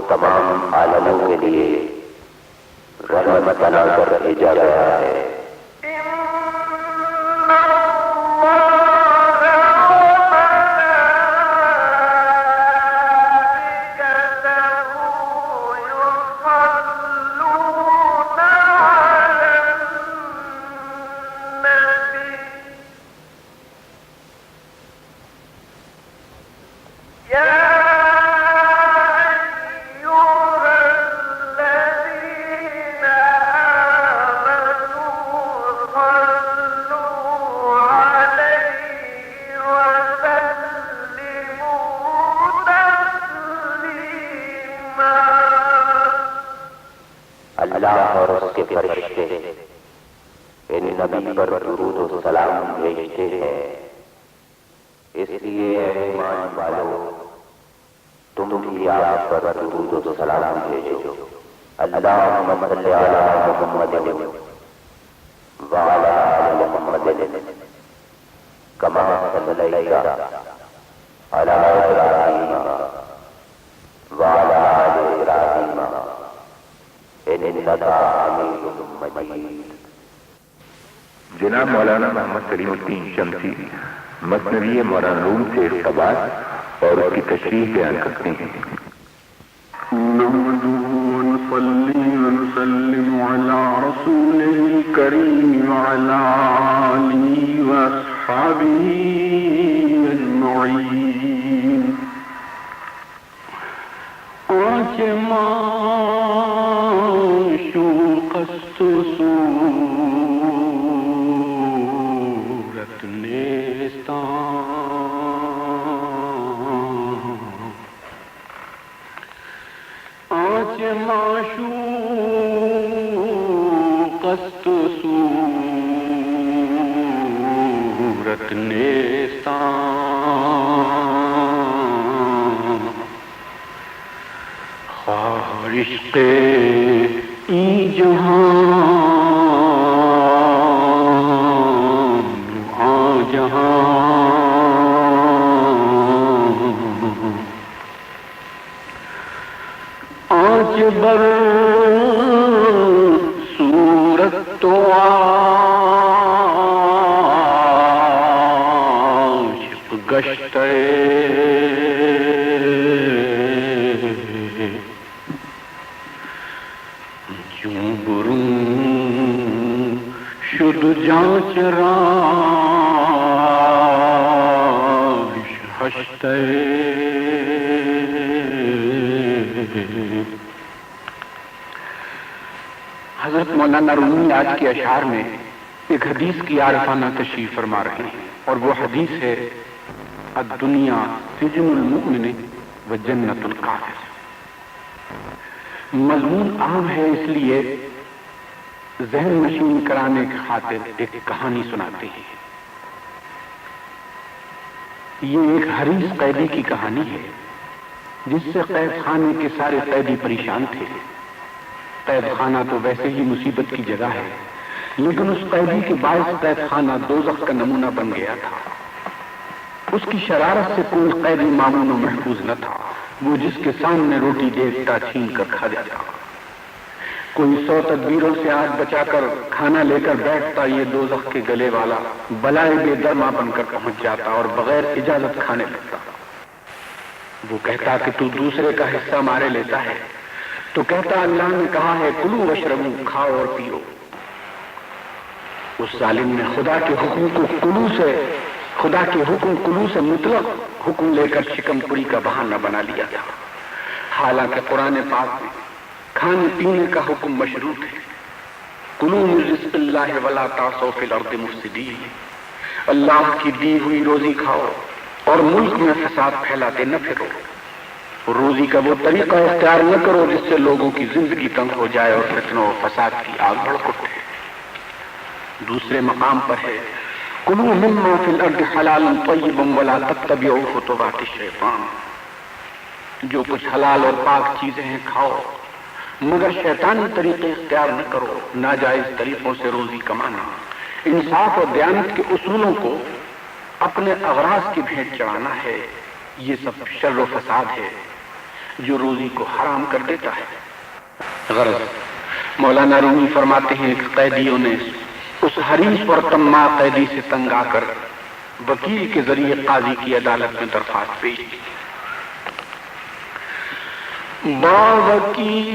تمام عالموں کے لیے رحمت بنا کر بھیجا گیا ہے۔ اللہ اور اس کے فرشتے ان نبی پر درود و سلام بھیجتے ہیں، اس لیے اے ایمان والو تم بھی آپ پر درود و سلام بھیجو۔ اللہم صلی علی محمد وعلی آل محمد کما صلیت علی ابراہیم وعلی آل ابراہیم انک حمید مجید۔ جناب مولانا محمد سلیم الدین شمسی مثنوی مولانا روم سے اقتباس اور اس کی تشریح بیان کرتے ہیں۔ نحمده ونصلي ونسلم على رسوله الكريم وعلى آله وأصحابه أجمعين۔ معشوق است صورت نیستان، معشوق است صورت نیستان، خواہ عشق این جہان آ جہان، آنچ بر صورت تو عاشق گشتے، چون برون شد جانچ راش ہشتے۔ حضرت مولانا رومی آج کے اشعار میں ایک حدیث کی عارفانہ تشریح فرما رہے ہیں، اور وہ حدیث ہے الدنیا سجن المؤمن و جنت الکافر۔ مضمون عام ہے، اس لیے ذہن نشین کرانے کی خاطر ایک کہانی سناتے ہیں۔ یہ ایک حریص قیدی کی کہانی ہے جس سے قید خانے کے سارے قیدی پریشان تھے۔ قید خانہ تو ویسے ہی مصیبت کی جگہ ہے، لیکن اس قیدی کے باعث قید خانہ دوزخ کا نمونہ بن گیا تھا۔ اس کی شرارت سے کوئی قیدی معمون و محفوظ نہ تھا، وہ جس کے سامنے روٹی دیکھتا چھین کر کھا جاتا۔ کوئی 100 تدبیروں سے آگ بچا کر کھانا لے کر بیٹھتا، یہ دوزخ کے گلے والا بلائے بے درما بن کر پہنچ جاتا اور بغیر اجازت کھانے لگتا۔ وہ کہتا کہ تو دوسرے کا حصہ مارے لیتا ہے، تو کہتا اللہ نے کہا ہے کلو واشربو، کھاؤ اور پیو۔ اس ظالم نے خدا کے حکم کلو سے مطلق حکم لے کر شکم پوری کا بہانہ بنا لیا تھا، حالانکہ قرآن پاک میں کھانے پینے کا حکم مشروط ہے۔ کلوا من رزق اللہ ولا تعصوا فی الارض مفسدین، اللہ کی دی ہوئی روزی کھاؤ اور ملک میں فساد پھیلاتے نہ پھرو، روزی کا وہ طریقہ اختیار نہ کرو جس سے لوگوں کی زندگی تنگ ہو جائے اور فتنوں و فساد کی آگ بھڑک اٹھے۔ دوسرے مقام پر ہے کلوا مما فی الارض حلالا طیبا ولا تتبعوا خطوات الشیطان، جو کچھ حلال اور پاک چیزیں ہیں کھاؤ مگر شیطانی طریقے اختیار نہ کرو، ناجائز طریقوں سے روزی کمانا، انصاف اور دیانت کے اصولوں کو اپنے اغراض کی بھیٹ چڑھانا ہے، یہ سب شر و فساد ہے جو روزی کو حرام کر دیتا ہے۔ غرض مولانا رومی فرماتے ہیں کہ قیدیوں نے اس حریص اور طماع قیدی سے تنگ آ کر وکیل کے ذریعے قاضی کی عدالت میں درخواست پیش کی۔ با وکیل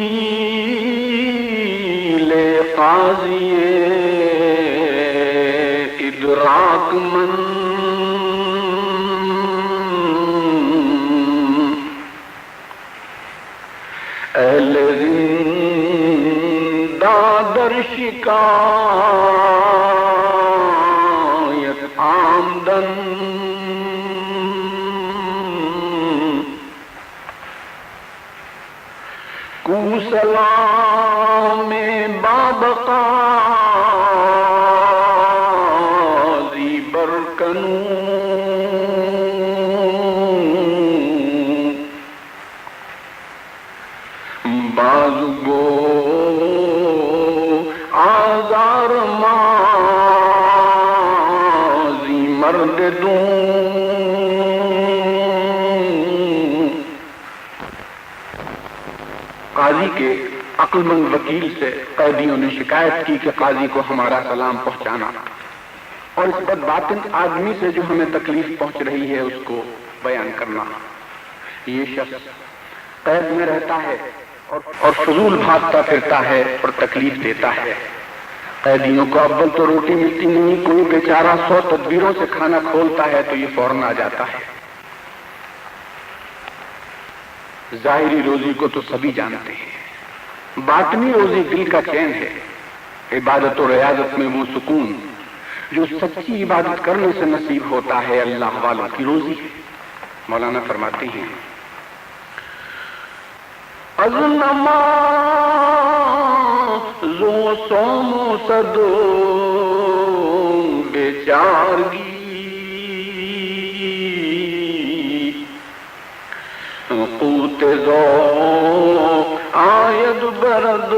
قاضی ادراک من اہل زندہ در شکایت آمدن، کو سلام بابقا ذی برکنوں، بازگو آزار ماضی مرد دوں، قاضی کے عقل مند وکیل سے قیدیوں نے شکایت کی کہ قاضی کو ہمارا سلام پہنچانا اور اس بدباطن آدمی سے جو ہمیں تکلیف پہنچ رہی ہے اس کو بیان کرنا۔ یہ شخص قید میں رہتا ہے اور فضول بھاگتا پھرتا ہے اور تکلیف دیتا ہے۔ قیدیوں کو اول تو روٹی ملتی نہیں، کوئی بیچارہ 100 تدبیروں سے کھانا کھولتا ہے تو یہ فوراً آ جاتا ہے۔ ظاہری روزی کو تو سبھی جانتے ہیں، باطنی روزی دل کا چین ہے، عبادت و ریاضت میں وہ سکون جو سچی عبادت کرنے سے نصیب ہوتا ہے اللہ والوں کی روزی ہے۔ مولانا فرماتے ہیں از نماز و صوم و صد بیچارگی، قوت ذوق آید برد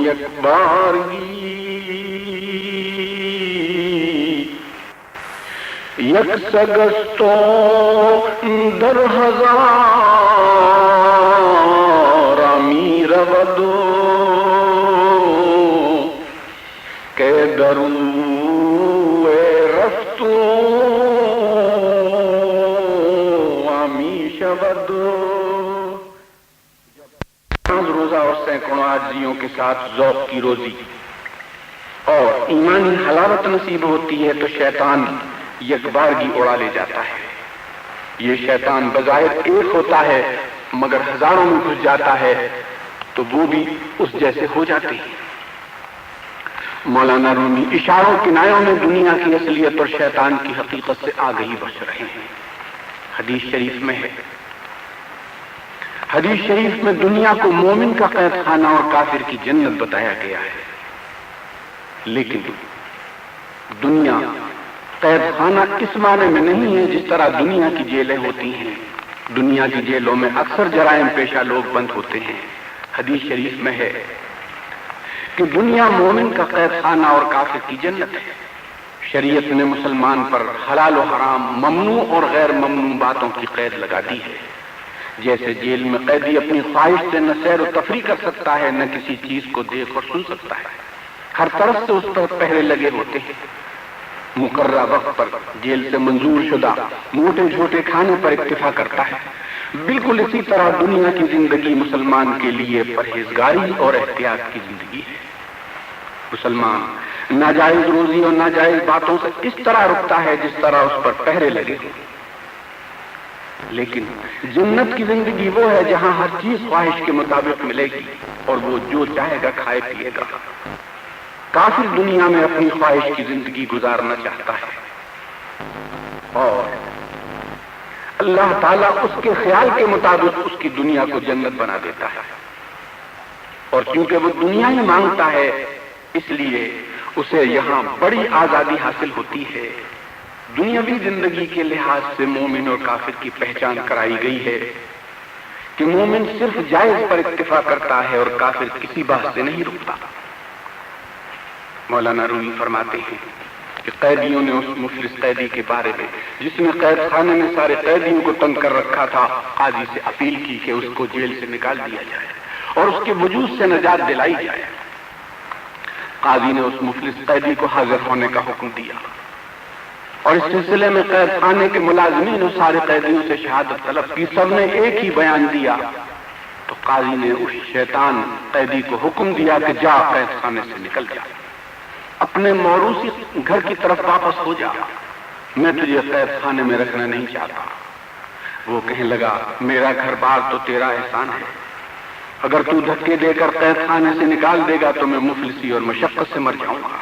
یک بارگی، یک سگستو در ہزار می رود کہ درو رفتو می شود۔ روزہ اور سینکڑوں عاجزیوں کے ساتھ ذوق کی روزی اور ایمانی حلاوت نصیب ہوتی ہے تو شیطان یکبارگی اڑا لے جاتا ہے۔ یہ شیطان بظاہر ایک ہوتا ہے مگر ہزاروں میں گھس جاتا ہے تو وہ بھی اس جیسے ہو جاتے ہیں۔ مولانا رومی اشاروں کنایوں میں دنیا کی اصلیت اور شیطان کی حقیقت سے آگہی بخش رہے ہیں۔ حدیث شریف میں ہے، حدیث شریف میں دنیا کو مومن کا قید خانہ اور کافر کی جنت بتایا گیا ہے، لیکن دنیا قید خانہ اس معنی میں نہیں ہے جس طرح دنیا کی جیلیں ہوتی ہیں۔ دنیا کی جیلوں میں اکثر جرائم پیشہ لوگ بند ہوتے ہیں۔ حدیث شریف میں ہے کہ دنیا مومن کا قید خانہ اور کافر کی جنت ہے۔ شریعت نے مسلمان پر حلال و حرام، ممنوع اور غیر ممنوع باتوں کی قید لگا دی ہے۔ جیسے جیل میں قیدی اپنی خواہش سے نہ سیر و تفریح کر سکتا ہے نہ کسی چیز کو دیکھ اور سن سکتا ہے، ہر طرف سے اس پر پہرے لگے ہوتے ہیں۔ مقررہ وقت پر جیل سے منظور شدہ موٹے چھوٹے کھانے پر اکتفا کرتا ہے۔ بالکل اسی طرح دنیا کی زندگی مسلمان کے لیے پرہیزگاری اور احتیاط کی زندگی ہے۔ مسلمان ناجائز روزی اور ناجائز باتوں سے اس طرح رکتا ہے جس طرح اس پر پہرے لگے ہوں۔ لیکن جنت کی زندگی وہ ہے جہاں ہر چیز خواہش کے مطابق ملے گی، اور وہ جو چاہے گا کھائے پیے گا۔ کافر دنیا میں اپنی خواہش کی زندگی گزارنا چاہتا ہے اور اللہ تعالیٰ اس کے خیال کے مطابق اس کی دنیا کو جنت بنا دیتا ہے، اور کیونکہ وہ دنیا ہی مانگتا ہے اس لیے اسے یہاں بڑی آزادی حاصل ہوتی ہے۔ دنیاوی زندگی کے لحاظ سے مومن اور کافر کی پہچان کرائی گئی ہے کہ مومن صرف جائز پر اکتفا کرتا ہے اور کافر کسی بات سے نہیں رکتا۔ مولانا رومی فرماتے ہیں کہ قیدیوں نے اس مفلس قیدی کے بارے میں جس نے قید خانے میں سارے قیدیوں کو تنگ کر رکھا تھا، قاضی سے اپیل کی کہ اس کو جیل سے نکال دیا جائے اور اس کے وجود سے نجات دلائی جائے۔ قاضی نے اس مفلس قیدی کو حاضر ہونے کا حکم دیا اور اس سلسلے میں قید خانے کے ملازمین اور سارے قیدیوں سے شہادت طلب کی۔ سب نے ایک ہی بیان دیا تو قاضی نے اس شیطان قیدی کو حکم دیا کہ جا قید خانے سے نکل جا، اپنے موروثی گھر کی طرف واپس ہو جا، میں تجھے قید خانے میں رکھنا نہیں چاہتا۔ وہ کہنے لگا میرا گھر بار تو تیرا احسان ہے، اگر تو دھکے دے کر قید خانے سے نکال دے گا تو میں مفلسی اور مشقت سے مر جاؤں گا۔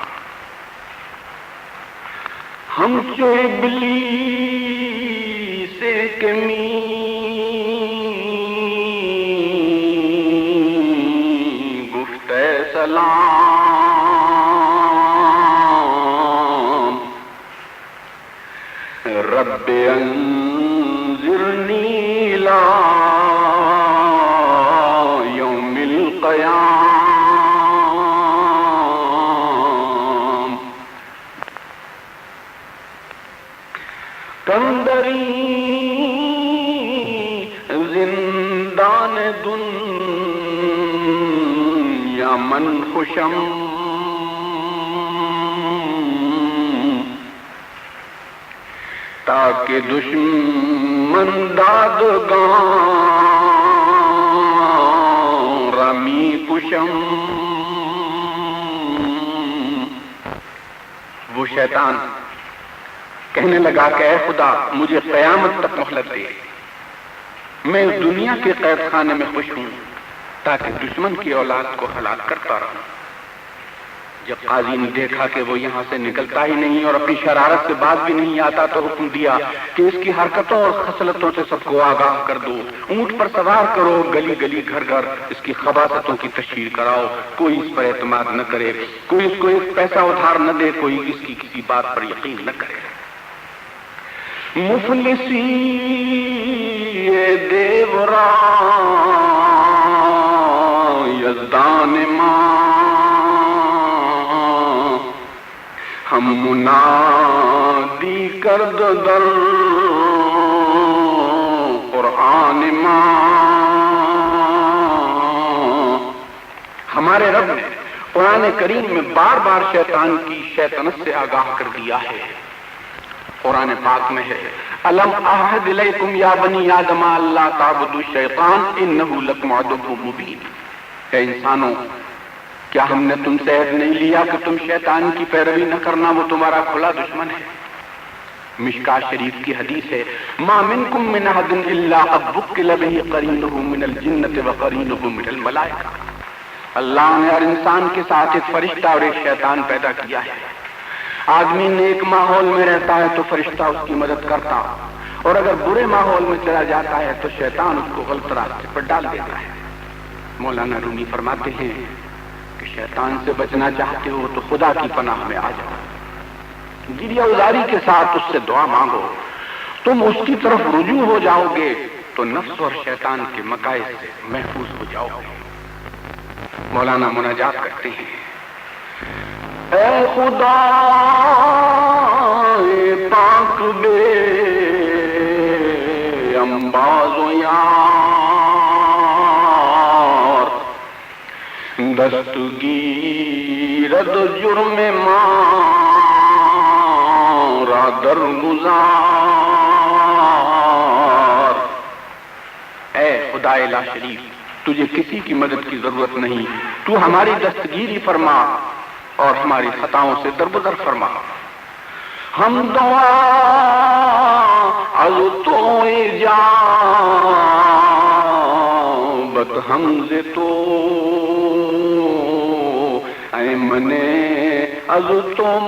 ہم سے ابلیس کے گفتہ سلام، رب انظرنی الی یوم القیام، کندری زندان دنیا من خوشم، تاکہ دشمن دادگاں رمی کشم۔ وہ شیطان کہنے لگا کہ اے خدا مجھے قیامت تک مہلت دے، میں اس دنیا کے قید خانے میں خوش ہوں تاکہ دشمن کی اولاد کو ہلاک کرتا رہوں۔ جب قاضی نے دیکھا کہ وہ یہاں سے نکلتا ہی نہیں اور اپنی شرارت سے باز بھی نہیں آتا تو حکم دیا کہ اس کی حرکتوں اور خصلتوں سے سب کو آگاہ کر دو، اونٹ پر سوار کرو، گلی گلی گھر گھر اس کی خباثتوں کی تشہیر کراؤ، کوئی اس پر اعتماد نہ کرے، کوئی اس کو ایک پیسہ ادھار نہ دے، کوئی اس کی کسی بات پر یقین نہ کرے۔ مفلسی دیورا یزدان ماں، ہم منادی کرد در قرآن ماں، ہمارے رب نے قرآن کریم میں بار بار شیطان کی شیطنت سے آگاہ کر دیا ہے۔ قرآن پاک میں ہے الم اعہد الیکم یا بنی آدم اللہ تعبدوا الشیطان انہ لکم عدو مبین، اے انسانوں کیا ہم نے تم سے عہد نہیں لیا کہ تم شیطان کی پیروی نہ کرنا، وہ تمہارا کھلا دشمن ہے۔ مشکاۃ شریف کی حدیث ہے ما منکم من احد الا قد وکل بہ قرینہ من الجنۃ وقرینہ من الملائکہ، اللہ نے ہر انسان کے ساتھ ایک فرشتہ اور ایک شیطان پیدا کیا ہے۔ آدمی نیک ماحول میں رہتا ہے تو فرشتہ اس کی مدد کرتا، اور اگر برے ماحول میں چلا جاتا ہے تو شیطان اس کو غلط راستے پر ڈال دیتا ہے۔ مولانا رومی فرماتے ہیں کہ شیطان سے بچنا چاہتے ہو تو خدا کی پناہ میں آ جاؤ، گریہ ازاری کے ساتھ اس سے دعا مانگو، تم اس کی طرف رجوع ہو جاؤ گے تو نفس اور شیطان کے مکائد سے محفوظ ہو جاؤ گے۔ مولانا مناجات کرتے ہیں اے خدا پاک بے انباز و یار، دستگیرد جرم مارا در گزار، اے خدا لا شریف تجھے کسی کی مدد کی ضرورت نہیں، تو ہماری دستگیری فرما اور ہماری خطاؤں سے درگزر فرما۔ ہم دعا از تو جا بت ہم سے تو ایمنے از تو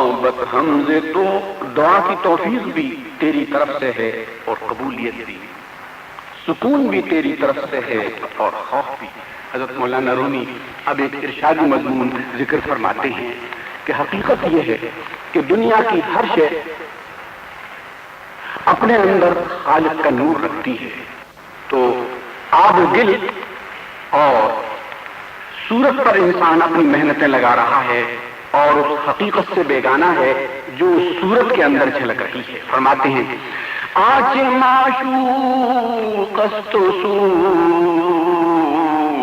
محبت حمزے تو دعا کی توفیق بھی تیری طرف سے ہے اور قبولیت بھی، سکون بھی تیری طرف سے ہے اور خوف بھی۔ حضرت مولانا رومی اب ایک ارشادی مضمون ذکر فرماتے ہیں کہ حقیقت یہ ہے کہ دنیا کی ہر شے اپنے اندر خالق کا نور رکھتی ہے، تو آب و گل اور صورت پر انسان اپنی محنتیں لگا رہا ہے اور اس حقیقت سے بیگانہ ہے جو صورت کے اندر جھلک رہی ہے۔ فرماتے ہیں آج معشوق است و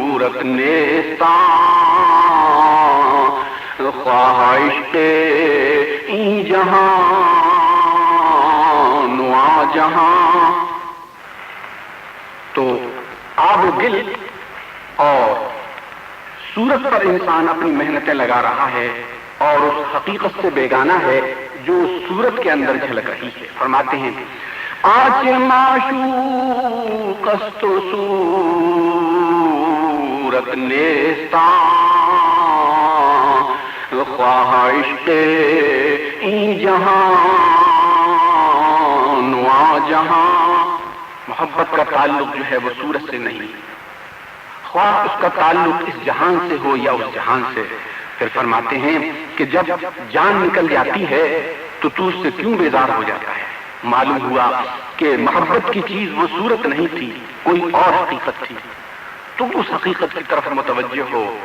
صورت نیستان خواہش کے این جہان و آ جہاں۔ تو آب و گل اور صورت پر انسان اپنی محنتیں لگا رہا ہے اور اس حقیقت سے بیگانہ ہے جو صورت کے اندر جھلک رہی ہے۔ فرماتے ہیں آج معشوق است و صورت نیستان خواہش کے این جہان و آ جہاں۔ محبت کا تعلق جو ہے وہ صورت سے نہیں، خواہ اس کا تعلق اس جہان سے ہو یا اس جہان سے۔ پھر فرماتے ہیں کہ جب جان نکل جاتی ہے تو تو اس سے کیوں بیزار ہو جاتا ہے؟ معلوم ہوا کہ محبت کی چیز وہ صورت نہیں تھی، کوئی اور حقیقت تھی۔ تو اس حقیقت کی طرف متوجہ ہو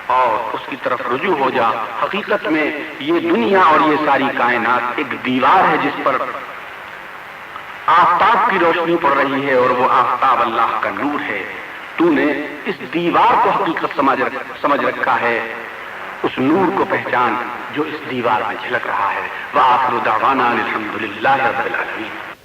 اور اس کی طرف رجوع ہو جا۔ حقیقت میں یہ دنیا اور یہ ساری کائنات ایک دیوار ہے جس پر آفتاب کی روشنی پڑ رہی ہے اور وہ آفتاب اللہ کا نور ہے۔ تو نے اس دیوار کو حقیقت سمجھ رکھا ہے، اس نور کو پہچان جو اس دیوار میں جھلک رہا ہے۔ وآخر دعوانا الحمدللہ رب العالمین۔